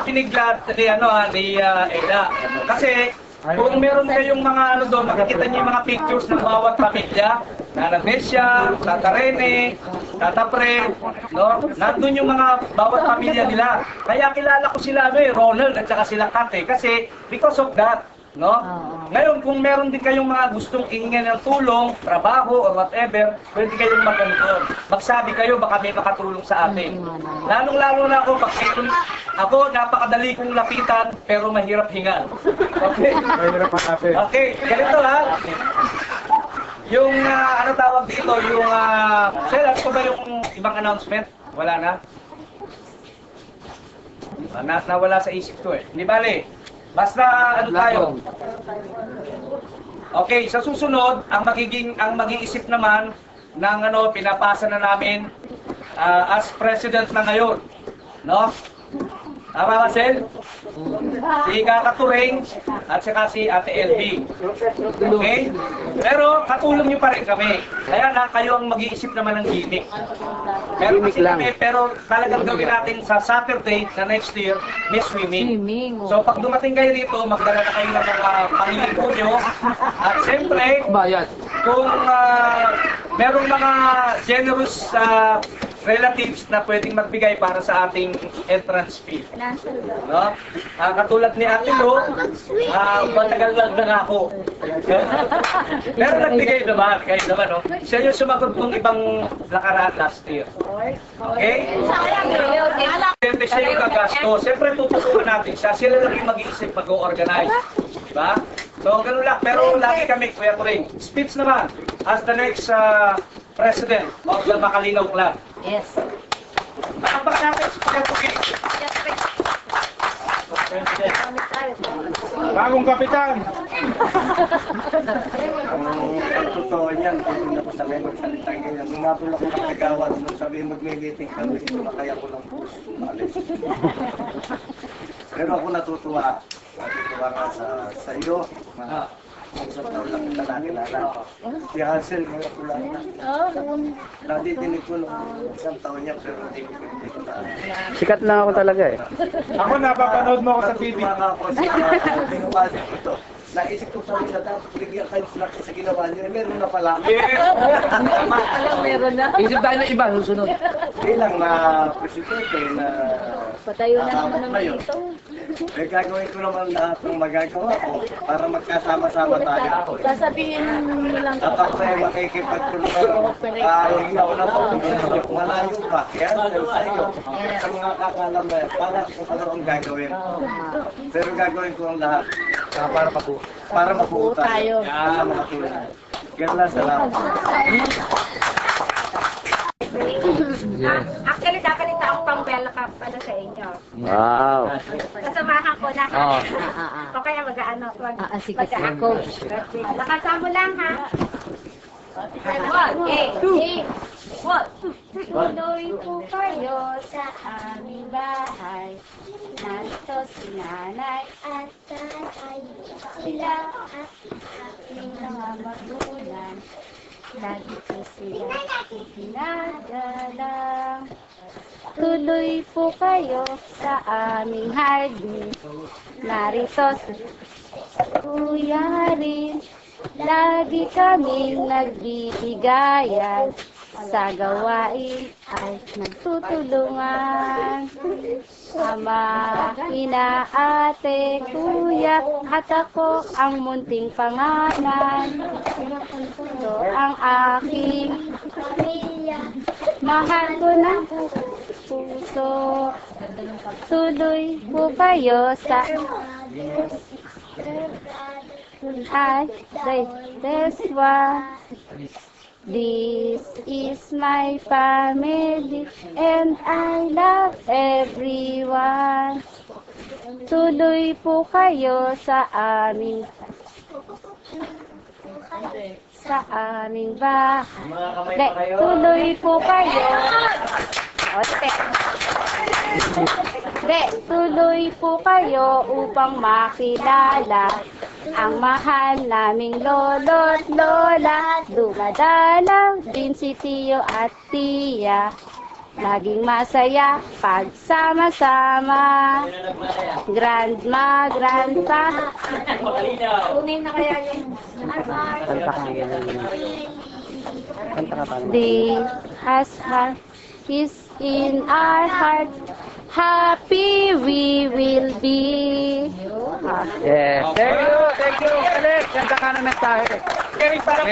biniglat ni Eda. Kasi kung meron kayong mga doon, makikita niyo yung mga pictures ng bawat pamilya. Nana Nesia, Tata Rene, Tata Fred, no? Nandun yung mga bawat pamilya nila. Kaya kilala ko sila, Ronald at saka sila Kate. Kasi because of that, no? Ngayon, kung meron din kayong mga gustong ingin ng tulong, trabaho, or whatever, pwede kayong magsabi kayo, baka may makatulong sa atin. Lalong-lalo na ako, ako, napakadali kong lapitan, pero mahirap hingal. Okay? Mahirap hanapin. Okay, ganito ha. Yung, ano tawag dito, yung, Sel, ko ba yung ibang announcement? Wala na? Nawala sa isip ko eh. Hindi bale. Basta ano tayo. Okay, sa susunod, ang mag-iisip naman ng pinapasa na namin as president na ngayon. No? Tama ba, Sel? Si Kaka Turing at saka si Ate LB. Okay? Pero katulong nyo pa rin kami. Kaya na kayo ang mag-iisip naman ng gimmick. Meron kasi kami, pero talagang gawin natin sa Saturday na next year, may swimming. So pag dumating kayo dito, magdala na kayo ng mga pangilipo nyo. At siyempre, kung merong mga generous relatives na pwedeng magbigay para sa ating entrance fee. No? Katulad ni Ate Lo, matagal lang na ako. Pero nagbigay naman, kahit naman, no? Siya yung sumagot ng ibang lakaran last year. Okay? Siyempre siya yung gagasto. Siyempre tututukan natin siya. Sila lang yung mag-iisip, mag-organize. Diba? So, ganun lang. Pero lagi kami, Kuya Turing. Speech naman, as the next president of the Makalinaw Club. Yes. Nakabak natin sa Kuya Turing. Bagong kapitan! Ang totoo niyan, kung ako sa may magsalita ganyan, nung natulak ko ng kagawan, nung sabihin mag-meeting kami, ito na kaya ko lang umalis. Pero ako natutuwa ka sa iyo, kung sa taon lang kita nakilala. Si Hansel, ngayon ko lang na. Nadidinig ko nung isang taon niya, pero hindi ko na. Sikat lang ako talaga eh. Ako napapanood mo ako sa TV. Natutuwa nga ako sa binubasik ito. Naisip ko sa mga dapat bigyan kayo sa ginawa niyo. Meron na pala. Meron na. Isip tayo ng iba, susunod. Bilang na presidente na Patayo na naman ngayon. dito. Gagawin ko naman lahat ng magagawa ko para magkasama-sama tayo. Sasabihin mo lang At ako ay makikipagtulungan. Ikaw na po, malayo pa. Kaya sa iyo, sa mga kakalam na para kung ano ang gagawin. Pero gagawin ko ang lahat. Para mabuo tayo. Para makatulong. Ganun lang, salamat. Actually, dapat ito ang pang-welcome para sa inyo. Wow. Kasamahan ko na. O kaya mag-ano. Sige, ako. Nakasama lang ha. Tuloy po kayo sa aming bahay. Narito si nanay at tatay. Sila at aking mga magulang. Lagi po sila pinadala. Tuloy po kayo sa aming hardin. Narito si Kuya rin. Lagi kaming nagbibigayan. Sa gawain ay nagtutulungan. Ama, ina, ate, kuya, at ako ang munting pangalan. Ito ang aking pamilya. Mahal ko ng puso. Tuloy po kayo sa this one. This is my family and I love everyone. Tuloy po kayo sa aming bahay. Tuloy po kayo. Tuloy po kayo upang makilala ang mahal naming lolo't lola. Dumadalang din si tiyo at tiya. Laging masaya pagsama-sama. Grandma, grandpa. Kunin na kaya yung Kanta ka. Kanta ka pa. Day has is in our heart. Happy we will be. Yes. Thank you. Thank you. Galit. Kanta ka na mensahe. Kaya parang